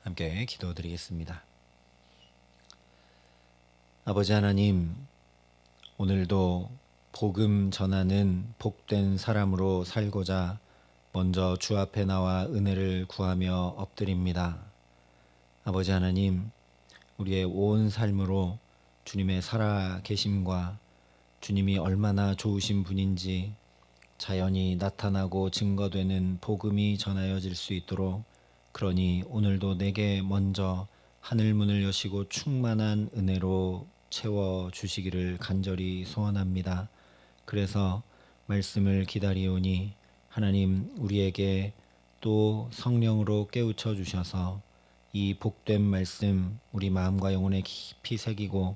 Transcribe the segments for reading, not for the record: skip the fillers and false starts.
함께 기도드리겠습니다. 아버지 하나님, 오늘도 복음 전하는 복된 사람으로 살고자 먼저 주 앞에 나와 은혜를 구하며 엎드립니다. 아버지 하나님, 우리의 온 삶으로 주님의 살아 계심과 주님이 얼마나 좋으신 분인지 자연히 나타나고 증거되는 복음이 전하여질 수 있도록, 그러니 오늘도 내게 먼저 하늘 문을 여시고 충만한 은혜로 채워 주시기를 간절히 소원합니다. 그래서 말씀을 기다리오니 하나님, 우리에게 또 성령으로 깨우쳐 주셔서 이 복된 말씀 우리 마음과 영혼에 깊이 새기고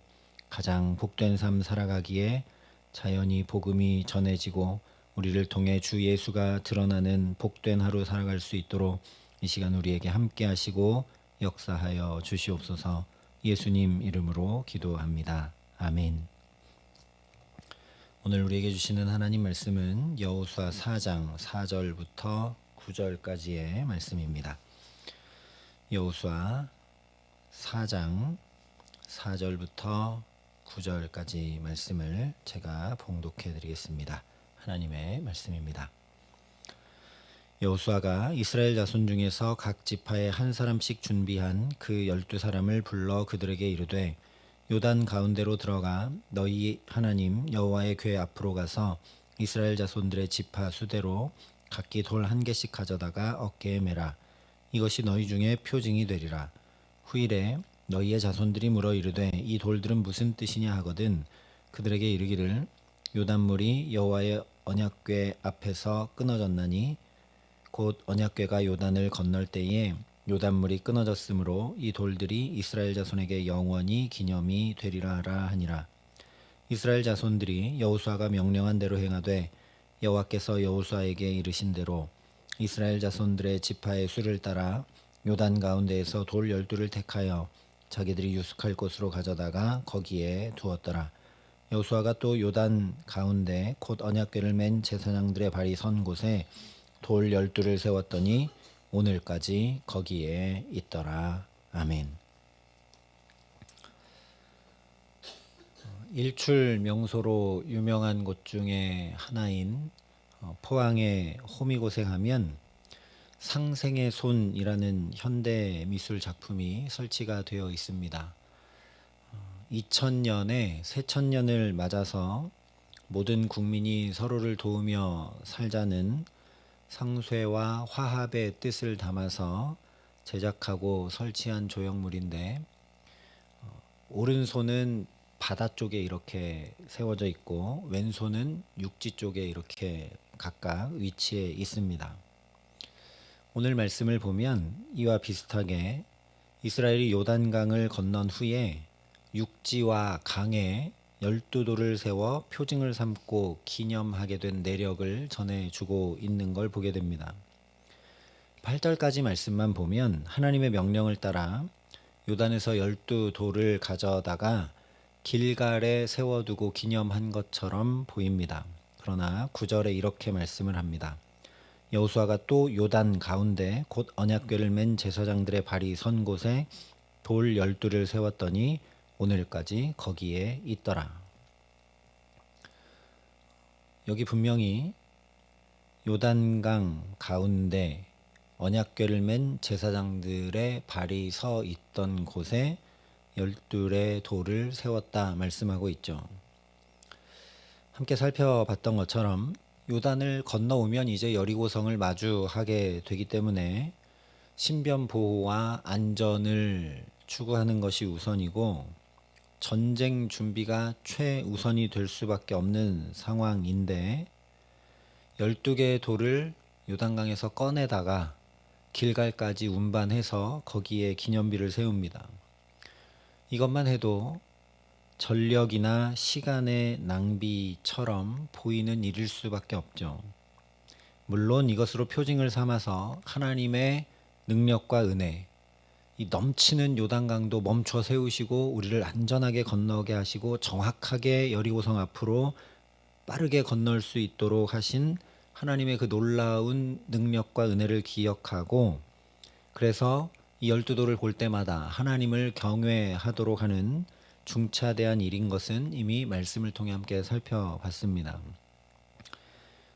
가장 복된 삶 살아가기에 자연히 복음이 전해지고 우리를 통해 주 예수가 드러나는 복된 하루 살아갈 수 있도록 이 시간 우리에게 함께 하시고 역사하여 주시옵소서. 예수님 이름으로 기도합니다. 아멘. 오늘 우리에게 주시는 하나님 말씀은 여호수아 4장 4절부터 9절까지의 말씀입니다. 여호수아 4장 4절부터 9절까지 말씀을 제가 봉독해 드리겠습니다. 하나님의 말씀입니다. 여호수아가 이스라엘 자손 중에서 각 지파에 한 사람씩 준비한 그 12사람을 불러 그들에게 이르되, 요단 가운데로 들어가 너희 하나님 여호와의 궤 앞으로 가서 이스라엘 자손들의 지파 수대로 각기 돌 한 개씩 가져다가 어깨에 매라. 이것이 너희 중에 표징이 되리라. 후일에 너희의 자손들이 물어 이르되, 이 돌들은 무슨 뜻이냐 하거든 그들에게 이르기를, 요단물이 여호와의 언약궤 앞에서 끊어졌나니 곧 언약궤가 요단을 건널 때에 요단물이 끊어졌으므로 이 돌들이 이스라엘 자손에게 영원히 기념이 되리라 하라 하니라. 이스라엘 자손들이 여호수아가 명령한 대로 행하되 여호와께서 여호수아에게 이르신 대로 이스라엘 자손들의 지파의 수를 따라 요단 가운데에서 돌 12를 택하여 자기들이 유숙할 곳으로 가져다가 거기에 두었더라. 여호수아가 또 요단 가운데 곧 언약궤를 맨 제사장들의 발이 선 곳에 돌 12를 세웠더니 오늘까지 거기에 있더라. 아멘. 일출 명소로 유명한 곳 중에 하나인 포항의 호미곶에 가면 상생의 손이라는 현대 미술 작품이 설치가 되어 있습니다. 2000년에 새천년을 맞아서 모든 국민이 서로를 도우며 살자는 상쇄와 화합의 뜻을 담아서 제작하고 설치한 조형물인데, 오른손은 바다 쪽에 이렇게 세워져 있고 왼손은 육지 쪽에 이렇게 각각 위치해 있습니다. 오늘 말씀을 보면 이와 비슷하게 이스라엘이 요단강을 건넌 후에 육지와 강에 12돌을 세워 표징을 삼고 기념하게 된 내력을 전해주고 있는 걸 보게 됩니다. 8절까지 말씀만 보면 하나님의 명령을 따라 요단에서 12돌을 가져다가 길갈에 세워두고 기념한 것처럼 보입니다. 그러나 9절에 이렇게 말씀을 합니다. 여호수아가 또 요단 가운데 곧 언약궤를 맨 제사장들의 발이 선 곳에 돌 12를 세웠더니 오늘까지 거기에 있더라. 여기 분명히 요단강 가운데 언약궤를 맨 제사장들의 발이 서 있던 곳에 12의 돌을 세웠다 말씀하고 있죠. 함께 살펴봤던 것처럼 요단을 건너오면 이제 여리고성을 마주하게 되기 때문에 신변 보호와 안전을 추구하는 것이 우선이고 전쟁 준비가 최우선이 될 수밖에 없는 상황인데 12개의 돌을 요단강에서 꺼내다가 길갈까지 운반해서 거기에 기념비를 세웁니다. 이것만 해도 전력이나 시간의 낭비처럼 보이는 일일 수밖에 없죠. 물론 이것으로 표징을 삼아서 하나님의 능력과 은혜, 이 넘치는 요단강도 멈춰 세우시고 우리를 안전하게 건너게 하시고 정확하게 여리고성 앞으로 빠르게 건널 수 있도록 하신 하나님의 그 놀라운 능력과 은혜를 기억하고, 그래서 이 12돌을 볼 때마다 하나님을 경외하도록 하는 중차대한 일인 것은 이미 말씀을 통해 함께 살펴봤습니다.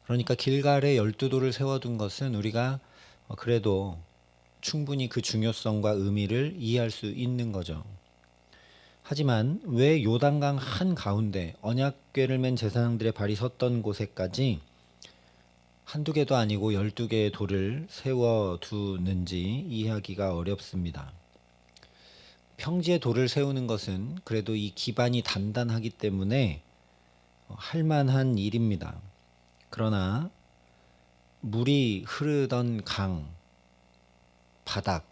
그러니까 길갈에 12돌을 세워둔 것은 우리가 그래도 충분히 그 중요성과 의미를 이해할 수 있는 거죠. 하지만 왜 요단강 한가운데 언약궤를 맨 제사장들의 발이 섰던 곳에까지 한두 개도 아니고 12개의 돌을 세워두는지 이해하기가 어렵습니다. 평지에 돌을 세우는 것은 그래도 이 기반이 단단하기 때문에 할 만한 일입니다. 그러나 물이 흐르던 강, 바닥,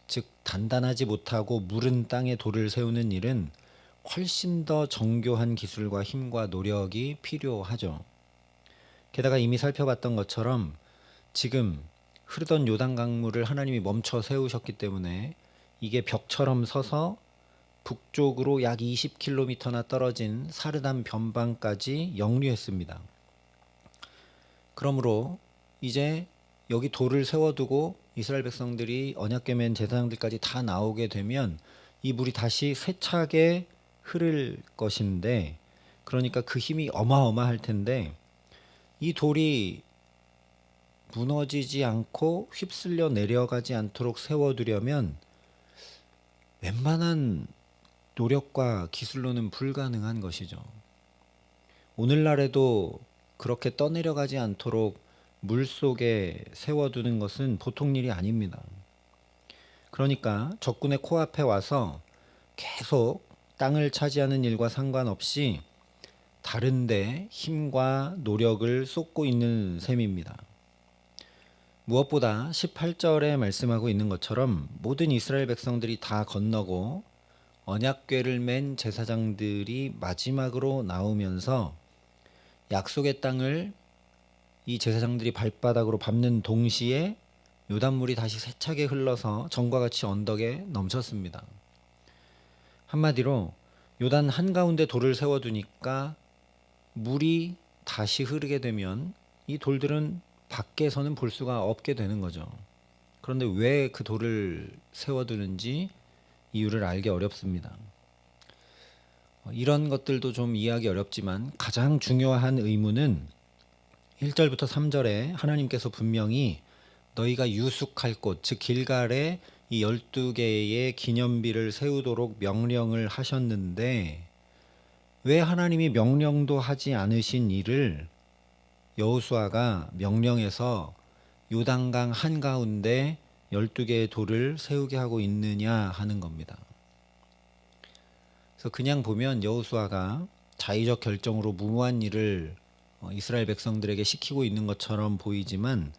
즉 단단하지 못하고 무른 땅에 돌을 세우는 일은 훨씬 더 정교한 기술과 힘과 노력이 필요하죠. 게다가 이미 살펴봤던 것처럼 지금 흐르던 요단 강물을 하나님이 멈춰 세우셨기 때문에 이게 벽처럼 서서 북쪽으로 약 20km나 떨어진 사르단 변방까지 역류했습니다. 그러므로 이제 여기 돌을 세워두고 이스라엘 백성들이 언약궤 맨 제사장들까지 다 나오게 되면 이 물이 다시 세차게 흐를 것인데, 그러니까 그 힘이 어마어마할 텐데 이 돌이 무너지지 않고 휩쓸려 내려가지 않도록 세워두려면 웬만한 노력과 기술로는 불가능한 것이죠. 오늘날에도 그렇게 떠내려가지 않도록 물속에 세워두는 것은 보통 일이 아닙니다. 그러니까 적군의 코앞에 와서 계속 땅을 차지하는 일과 상관없이 다른데 힘과 노력을 쏟고 있는 셈입니다. 무엇보다 18절에 말씀하고 있는 것처럼 모든 이스라엘 백성들이 다 건너고 언약궤를 맨 제사장들이 마지막으로 나오면서 약속의 땅을 이 제사장들이 발바닥으로 밟는 동시에 요단물이 다시 세차게 흘러서 전과 같이 언덕에 넘쳤습니다. 한마디로 요단 한가운데 돌을 세워두니까 물이 다시 흐르게 되면 이 돌들은 밖에서는 볼 수가 없게 되는 거죠. 그런데 왜 그 돌을 세워두는지 이유를 알기 어렵습니다. 이런 것들도 좀 이해하기 어렵지만 가장 중요한 의무는 1절부터 3절에 하나님께서 분명히 너희가 유숙할 곳, 즉 길갈에 이 12개의 기념비를 세우도록 명령을 하셨는데 왜 하나님이 명령도 하지 않으신 일을 여호수아가 명령해서 요단강 한가운데 12개의 돌을 세우게 하고 있느냐 하는 겁니다. 그래서 그냥 보면 여호수아가 자의적 결정으로 무모한 일을 이스라엘 백성들에게 시키고 있는 것처럼 보이지만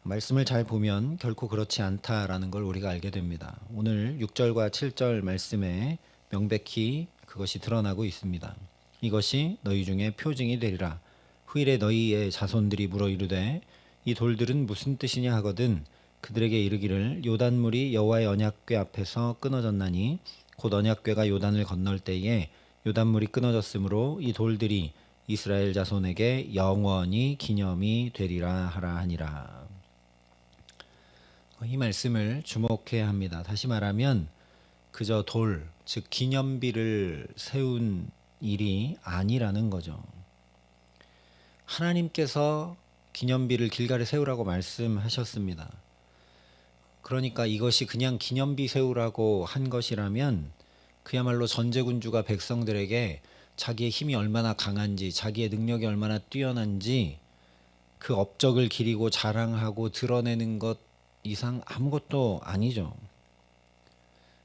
말씀을 잘 보면 결코 그렇지 않다라는 걸 우리가 알게 됩니다. 오늘 6절과 7절 말씀에 명백히 그것이 드러나고 있습니다. 이것이 너희 중에 표징이 되리라. 후일에 너희의 자손들이 물어 이르되 이 돌들은 무슨 뜻이냐 하거든 그들에게 이르기를 요단물이 여호와의 언약궤 앞에서 끊어졌나니 곧 언약궤가 요단을 건널 때에 요단물이 끊어졌으므로 이 돌들이 이스라엘 자손에게 영원히 기념이 되리라 하라 하니라. 이 말씀을 주목해야 합니다. 다시 말하면 그저 돌, 즉 기념비를 세운 일이 아니라는 거죠. 하나님께서 기념비를 길갈에 세우라고 말씀하셨습니다. 그러니까 이것이 그냥 기념비 세우라고 한 것이라면 그야말로 전제군주가 백성들에게 자기의 힘이 얼마나 강한지, 자기의 능력이 얼마나 뛰어난지 그 업적을 기리고 자랑하고 드러내는 것 이상 아무것도 아니죠.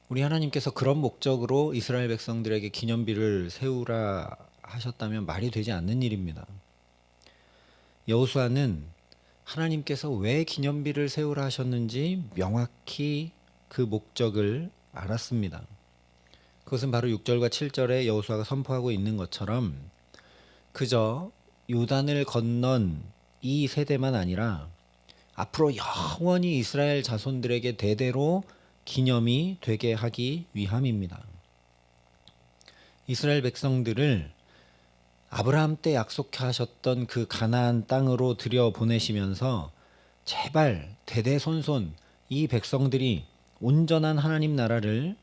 우리 하나님께서 그런 목적으로 이스라엘 백성들에게 기념비를 세우라 하셨다면 말이 되지 않는 일입니다. 여호수아는 하나님께서 왜 기념비를 세우라 하셨는지 명확히 그 목적을 알았습니다. 그것은 바로 6절과 7절에 여호수아가 선포하고 있는 것처럼 그저 요단을 건넌 이 세대만 아니라 앞으로 영원히 이스라엘 자손들에게 대대로 기념이 되게 하기 위함입니다. 이스라엘 백성들을 아브라함 때 약속하셨던 그 가나안 땅으로 들여보내시면서 제발 대대손손 이 백성들이 온전한 하나님 나라를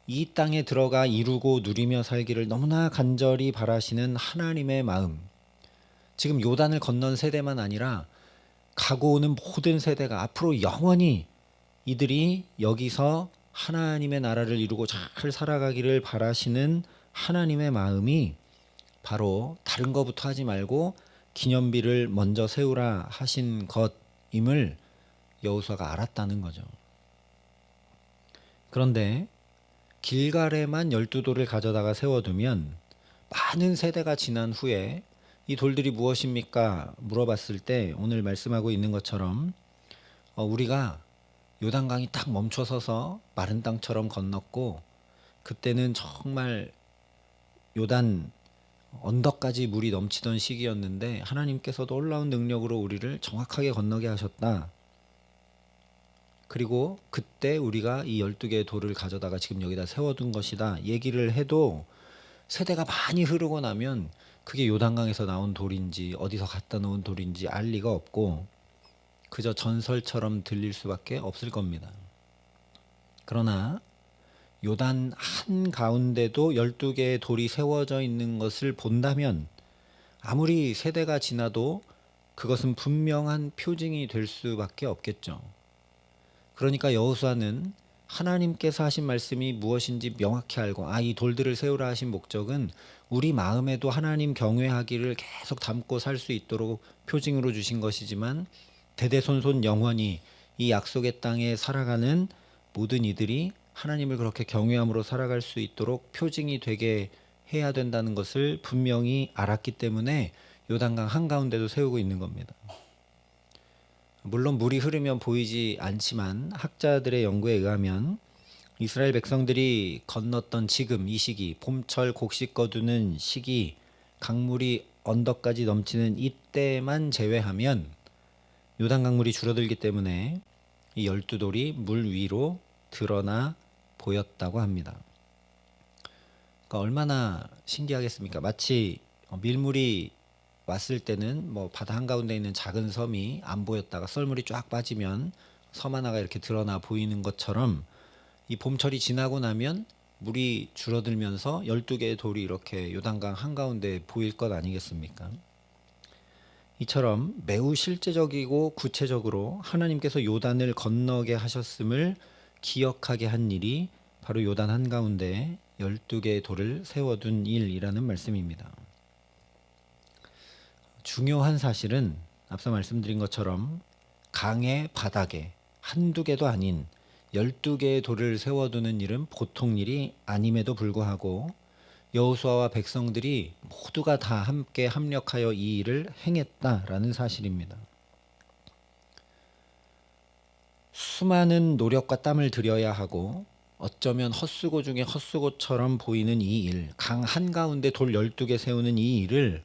이 땅에 들어가 이루고 누리며 살기를 너무나 간절히 바라시는 하나님의 마음. 지금 요단을 건넌 세대만 아니라 가고 오는 모든 세대가 앞으로 영원히 이들이 여기서 하나님의 나라를 이루고 잘 살아가기를 바라시는 하나님의 마음이 바로 다른 거부터 하지 말고 기념비를 먼저 세우라 하신 것임을 여호수아가 알았다는 거죠. 그런데 길갈에만 12돌을 가져다가 세워두면 많은 세대가 지난 후에 이 돌들이 무엇입니까? 물어봤을 때 오늘 말씀하고 있는 것처럼 우리가 요단강이 딱 멈춰서서 마른 땅처럼 건넜고 그때는 정말 요단 언덕까지 물이 넘치던 시기였는데 하나님께서도 놀라운 능력으로 우리를 정확하게 건너게 하셨다. 그리고 그때 우리가 이 12개의 돌을 가져다가 지금 여기다 세워둔 것이다 얘기를 해도 세대가 많이 흐르고 나면 그게 요단강에서 나온 돌인지 어디서 갖다 놓은 돌인지 알 리가 없고 그저 전설처럼 들릴 수밖에 없을 겁니다. 그러나 요단 한가운데도 12개의 돌이 세워져 있는 것을 본다면 아무리 세대가 지나도 그것은 분명한 표징이 될 수밖에 없겠죠. 그러니까 여호수아는 하나님께서 하신 말씀이 무엇인지 명확히 알고 이 돌들을 세우라 하신 목적은 우리 마음에도 하나님 경외하기를 계속 담고 살 수 있도록 표징으로 주신 것이지만 대대손손 영원히 이 약속의 땅에 살아가는 모든 이들이 하나님을 그렇게 경외함으로 살아갈 수 있도록 표징이 되게 해야 된다는 것을 분명히 알았기 때문에 요단강 한가운데도 세우고 있는 겁니다. 물론 물이 흐르면 보이지 않지만 학자들의 연구에 의하면 이스라엘 백성들이 건넜던 지금 이 시기, 봄철 곡식 거두는 시기, 강물이 언덕까지 넘치는 이때만 제외하면 요단 강물이 줄어들기 때문에 이 12돌이 물 위로 드러나 보였다고 합니다. 그러니까 얼마나 신기하겠습니까? 마치 밀물이 왔을 때는 바다 한가운데 있는 작은 섬이 안 보였다가 썰물이 쫙 빠지면 섬 하나가 이렇게 드러나 보이는 것처럼 이 봄철이 지나고 나면 물이 줄어들면서 12개의 돌이 이렇게 요단강 한가운데 보일 것 아니겠습니까? 이처럼 매우 실제적이고 구체적으로 하나님께서 요단을 건너게 하셨음을 기억하게 한 일이 바로 요단 한가운데 12개의 돌을 세워둔 일이라는 말씀입니다. 중요한 사실은 앞서 말씀드린 것처럼 강의 바닥에 한두 개도 아닌 12개의 돌을 세워두는 일은 보통 일이 아님에도 불구하고 여호수아와 백성들이 모두가 다 함께 합력하여 이 일을 행했다라는 사실입니다. 수많은 노력과 땀을 들여야 하고 어쩌면 헛수고 중에 헛수고처럼 보이는 이 일, 강 한가운데 돌 12개 세우는 이 일을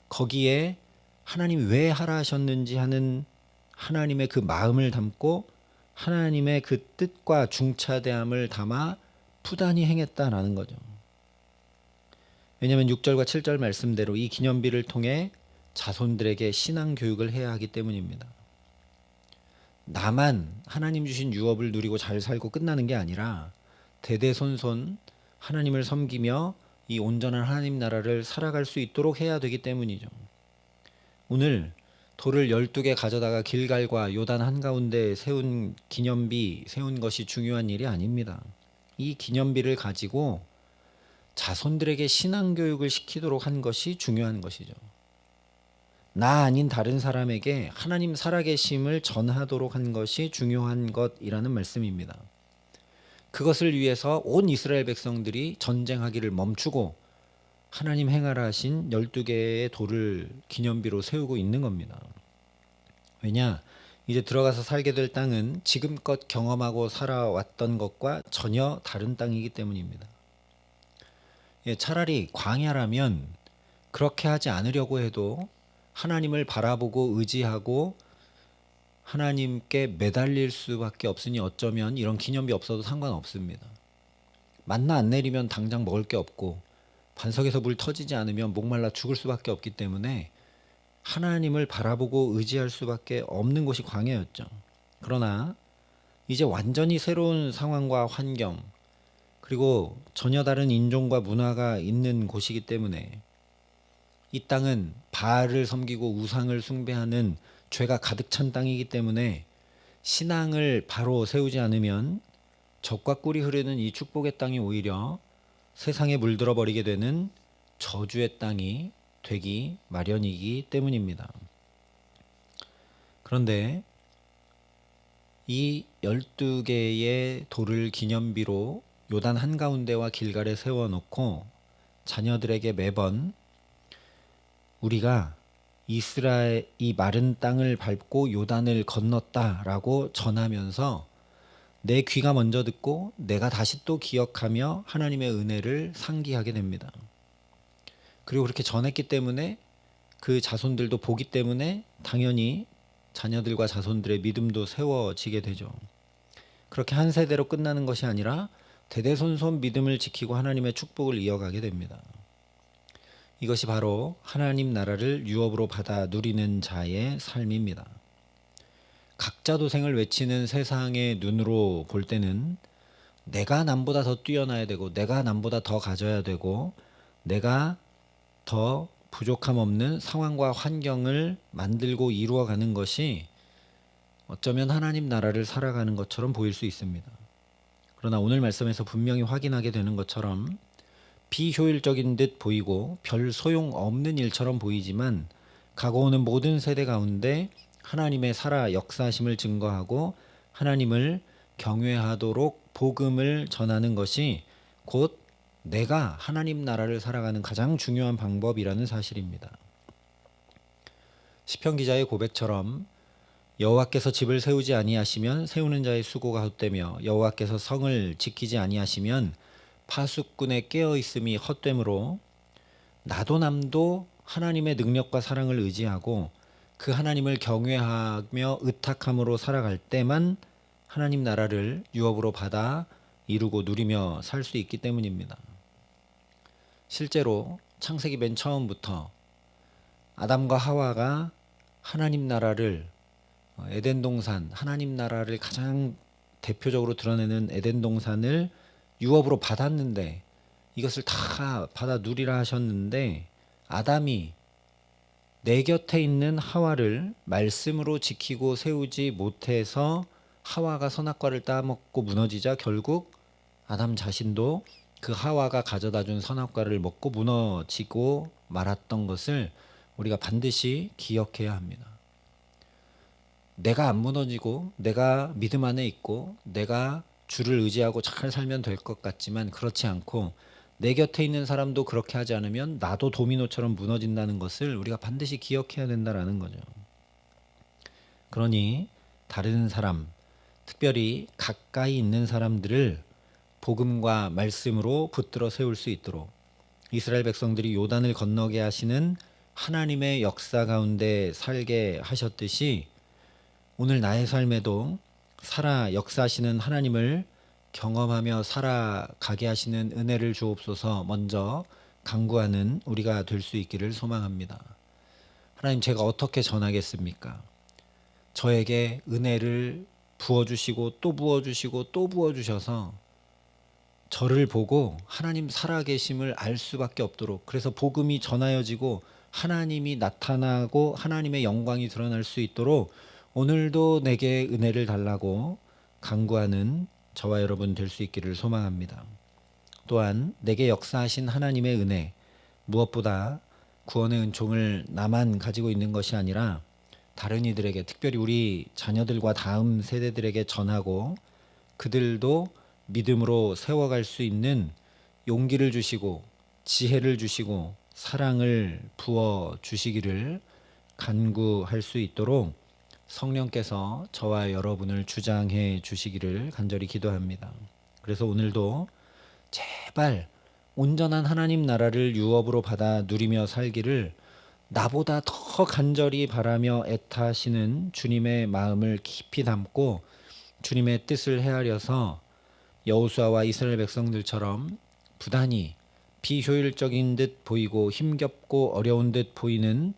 거기에 하나님 왜 하라 하셨는지 하는 하나님의 그 마음을 담고 하나님의 그 뜻과 중차대함을 담아 부단히 행했다라는 거죠. 왜냐하면 6절과 7절 말씀대로 이 기념비를 통해 자손들에게 신앙 교육을 해야 하기 때문입니다. 나만 하나님 주신 유업을 누리고 잘 살고 끝나는 게 아니라 대대손손 하나님을 섬기며 이 온전한 하나님 나라를 살아갈 수 있도록 해야 되기 때문이죠. 오늘 돌을 12개 가져다가 길갈과 요단 한가운데 세운 기념비 세운 것이 중요한 일이 아닙니다. 이 기념비를 가지고 자손들에게 신앙교육을 시키도록 한 것이 중요한 것이죠. 나 아닌 다른 사람에게 하나님 살아계심을 전하도록 한 것이 중요한 것이라는 말씀입니다. 그것을 위해서 온 이스라엘 백성들이 전쟁하기를 멈추고 하나님 행하라 하신 12개의 돌을 기념비로 세우고 있는 겁니다. 왜냐? 이제 들어가서 살게 될 땅은 지금껏 경험하고 살아왔던 것과 전혀 다른 땅이기 때문입니다. 차라리 광야라면 그렇게 하지 않으려고 해도 하나님을 바라보고 의지하고 하나님께 매달릴 수밖에 없으니 어쩌면 이런 기념비 없어도 상관없습니다. 만나 안 내리면 당장 먹을 게 없고 반석에서 물 터지지 않으면 목말라 죽을 수밖에 없기 때문에 하나님을 바라보고 의지할 수밖에 없는 곳이 광야였죠. 그러나 이제 완전히 새로운 상황과 환경, 그리고 전혀 다른 인종과 문화가 있는 곳이기 때문에 이 땅은 바알을 섬기고 우상을 숭배하는 죄가 가득 찬 땅이기 때문에 신앙을 바로 세우지 않으면 젖과 꿀이 흐르는 이 축복의 땅이 오히려 세상에 물들어 버리게 되는 저주의 땅이 되기 마련이기 때문입니다. 그런데 이 12개의 돌을 기념비로 요단 한가운데와 길갈에 세워놓고 자녀들에게 매번 우리가 이스라엘 이 마른 땅을 밟고 요단을 건넜다라고 전하면서 내 귀가 먼저 듣고 내가 다시 또 기억하며 하나님의 은혜를 상기하게 됩니다. 그리고 그렇게 전했기 때문에 그 자손들도 보기 때문에 당연히 자녀들과 자손들의 믿음도 세워지게 되죠. 그렇게 한 세대로 끝나는 것이 아니라 대대손손 믿음을 지키고 하나님의 축복을 이어가게 됩니다. 이것이 바로 하나님 나라를 유업으로 받아 누리는 자의 삶입니다. 각자 도생을 외치는 세상의 눈으로 볼 때는 내가 남보다 더 뛰어나야 되고 내가 남보다 더 가져야 되고 내가 더 부족함 없는 상황과 환경을 만들고 이루어가는 것이 어쩌면 하나님 나라를 살아가는 것처럼 보일 수 있습니다. 그러나 오늘 말씀에서 분명히 확인하게 되는 것처럼 비효율적인 듯 보이고 별 소용 없는 일처럼 보이지만 가고오는 모든 세대 가운데 하나님의 살아 역사심을 증거하고 하나님을 경외하도록 복음을 전하는 것이 곧 내가 하나님 나라를 살아가는 가장 중요한 방법이라는 사실입니다. 시편 기자의 고백처럼 여호와께서 집을 세우지 아니하시면 세우는 자의 수고가 헛되며 여호와께서 성을 지키지 아니하시면 파수꾼의 깨어 있음이 헛되므로 나도 남도 하나님의 능력과 사랑을 의지하고 그 하나님을 경외하며 의탁함으로 살아갈 때만 하나님 나라를 유업으로 받아 이루고 누리며 살 수 있기 때문입니다. 실제로 창세기 맨 처음부터 아담과 하와가 하나님 나라를 에덴 동산, 하나님 나라를 가장 대표적으로 드러내는 에덴 동산을 유업으로 받았는데 이것을 다 받아 누리라 하셨는데 아담이 내 곁에 있는 하와를 말씀으로 지키고 세우지 못해서 하와가 선악과를 따먹고 무너지자 결국 아담 자신도 그 하와가 가져다 준 선악과를 먹고 무너지고 말았던 것을 우리가 반드시 기억해야 합니다. 내가 안 무너지고 내가 믿음 안에 있고 내가 주를 의지하고 잘 살면 될 것 같지만 그렇지 않고 내 곁에 있는 사람도 그렇게 하지 않으면 나도 도미노처럼 무너진다는 것을 우리가 반드시 기억해야 된다라는 거죠. 그러니 다른 사람, 특별히 가까이 있는 사람들을 복음과 말씀으로 붙들어 세울 수 있도록 이스라엘 백성들이 요단을 건너게 하시는 하나님의 역사 가운데 살게 하셨듯이 오늘 나의 삶에도 살아 역사하시는 하나님을 경험하며 살아가게 하시는 은혜를 주옵소서 먼저 간구하는 우리가 될 수 있기를 소망합니다. 하나님, 제가 어떻게 전하겠습니까? 저에게 은혜를 부어주시고 또 부어주시고 또 부어주셔서 저를 보고 하나님 살아계심을 알 수밖에 없도록, 그래서 복음이 전하여지고 하나님이 나타나고 하나님의 영광이 드러날 수 있도록 오늘도 내게 은혜를 달라고 간구하는 저와 여러분 될 수 있기를 소망합니다. 또한 내게 역사하신 하나님의 은혜, 무엇보다 구원의 은총을 나만 가지고 있는 것이 아니라 다른 이들에게, 특별히 우리 자녀들과 다음 세대들에게 전하고 그들도 믿음으로 세워갈 수 있는 용기를 주시고 지혜를 주시고 사랑을 부어 주시기를 간구할 수 있도록 성령께서 저와 여러분을 주장해 주시기를 간절히 기도합니다. 그래서 오늘도 제발 온전한 하나님 나라를 유업으로 받아 누리며 살기를 나보다 더 간절히 바라며 애타시는 주님의 마음을 깊이 담고 주님의 뜻을 헤아려서 여호수아와 이스라엘 백성들처럼 부단히 비효율적인 듯 보이고 힘겹고 어려운 듯 보이는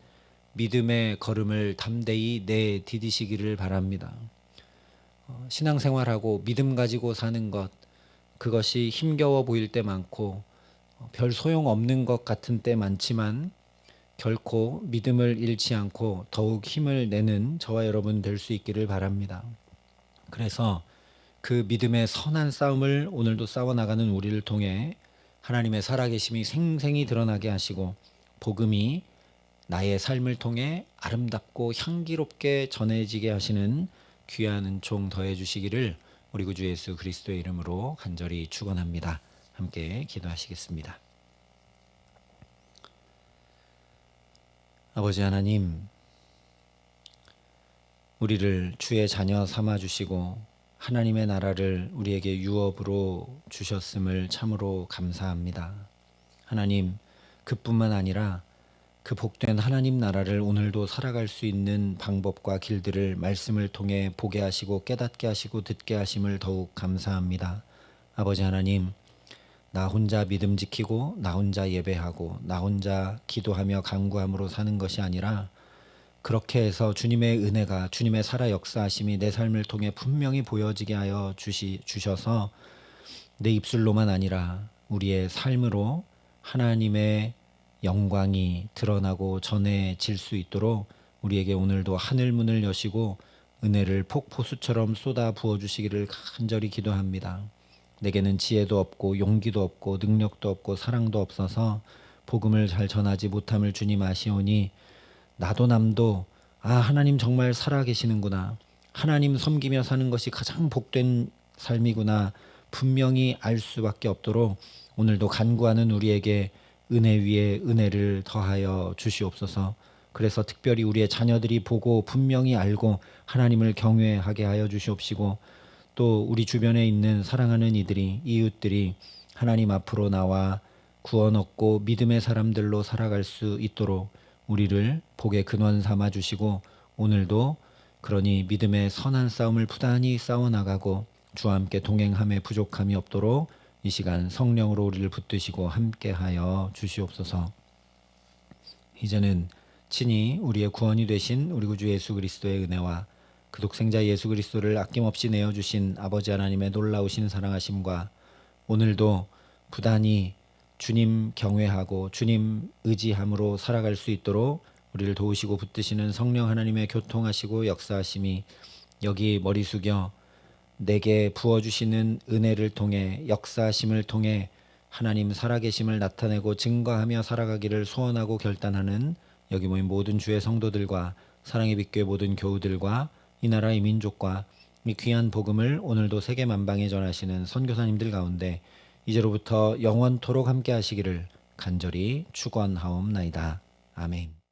믿음의 걸음을 담대히 내디디시기를 바랍니다. 신앙생활하고 믿음 가지고 사는 것, 그것이 힘겨워 보일 때 많고 별 소용 없는 것 같은 때 많지만 결코 믿음을 잃지 않고 더욱 힘을 내는 저와 여러분 될 수 있기를 바랍니다. 그래서 그 믿음의 선한 싸움을 오늘도 싸워나가는 우리를 통해 하나님의 살아계심이 생생히 드러나게 하시고 복음이 나의 삶을 통해 아름답고 향기롭게 전해지게 하시는 귀한 은총 더해 주시기를 우리 구주 예수 그리스도의 이름으로 간절히 축원합니다. 함께 기도하시겠습니다. 아버지 하나님, 우리를 주의 자녀 삼아 주시고 하나님의 나라를 우리에게 유업으로 주셨음을 참으로 감사합니다. 하나님, 그뿐만 아니라 그 복된 하나님 나라를 오늘도 살아갈 수 있는 방법과 길들을 말씀을 통해 보게 하시고 깨닫게 하시고 듣게 하심을 더욱 감사합니다. 아버지 하나님, 나 혼자 믿음 지키고 나 혼자 예배하고 나 혼자 기도하며 간구함으로 사는 것이 아니라 그렇게 해서 주님의 은혜가 주님의 살아 역사하심이 내 삶을 통해 분명히 보여지게 하여 주셔서 내 입술로만 아니라 우리의 삶으로 하나님의 영광이 드러나고 전해질 수 있도록 우리에게 오늘도 하늘 문을 여시고 은혜를 폭포수처럼 쏟아 부어 주시기를 간절히 기도합니다. 내게는 지혜도 없고 용기도 없고 능력도 없고 사랑도 없어서 복음을 잘 전하지 못함을 주님 아시오니 나도 남도 하나님 정말 살아계시는구나, 하나님 섬기며 사는 것이 가장 복된 삶이구나 분명히 알 수밖에 없도록 오늘도 간구하는 우리에게 은혜 위에 은혜를 더하여 주시옵소서. 그래서 특별히 우리의 자녀들이 보고 분명히 알고 하나님을 경외하게 하여 주시옵시고 또 우리 주변에 있는 사랑하는 이들이 이웃들이 하나님 앞으로 나와 구원 얻고 믿음의 사람들로 살아갈 수 있도록 우리를 복의 근원 삼아 주시고 오늘도 그러니 믿음의 선한 싸움을 부단히 싸워나가고 주와 함께 동행함에 부족함이 없도록 이 시간 성령으로 우리를 붙드시고 함께하여 주시옵소서. 이제는 친히 우리의 구원이 되신 우리 구주 예수 그리스도의 은혜와 그 독생자 예수 그리스도를 아낌없이 내어주신 아버지 하나님의 놀라우신 사랑하심과 오늘도 부단히 주님 경외하고 주님 의지함으로 살아갈 수 있도록 우리를 도우시고 붙드시는 성령 하나님의 교통하시고 역사하심이 여기 머리 숙여 내게 부어주시는 은혜를 통해 역사하심을 통해 하나님 살아계심을 나타내고 증거하며 살아가기를 소원하고 결단하는 여기 모인 모든 주의 성도들과 사랑의 빛교회 모든 교우들과 이 나라 이 민족과 이 귀한 복음을 오늘도 세계 만방에 전하시는 선교사님들 가운데 이제로부터 영원토록 함께 하시기를 간절히 축원하옵나이다. 아멘.